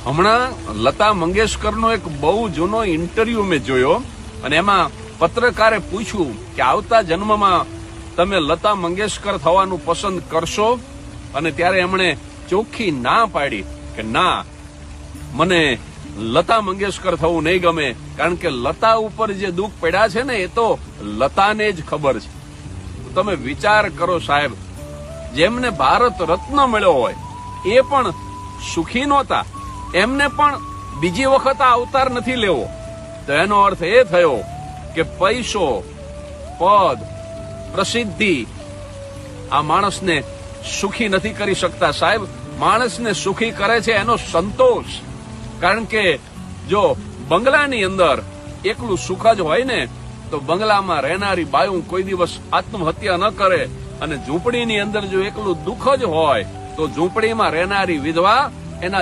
હમણાં લતા મંગેશકરનો એક બહુ જૂનો ઇન્ટરવ્યુ મેં જોયો અને એમાં પત્રકારે પૂછ્યું કે આવતા જન્મમાં તમે લતા મંગેશકર થવાનું પસંદ કરશો? અને ત્યારે એમણે ચોખ્ખી ના પાડી કે ના, મને લતા મંગેશકર થવું નહીં ગમે, કારણ કે લતા ઉપર જે દુઃખ પડ્યા છે ને એ તો લતાને જ ખબર છે. તમે વિચાર કરો સાહેબ, જેમને ભારત રત્ન મળ્યો હોય એ પણ સુખી નહોતા, એમને પણ બીજી વખત આ અવતાર નથી લેવો. તો એનો અર્થ એ થયો કે પૈસો, પદ, પ્રસિદ્ધિ આ માણસને સુખી નથી કરી શકતા સાહેબ. માણસને સુખી કરે છે એનો સંતોષ. કારણ કે જો બંગલાની અંદર એકલું સુખ જ હોય ને તો બંગલામાં રહેનારી બાયું કોઈ દિવસ આત્મહત્યા ન કરે, અને ઝૂંપડીની અંદર જો એકલું દુઃખ જ હોય તો ઝૂંપડીમાં રહેનારી વિધવા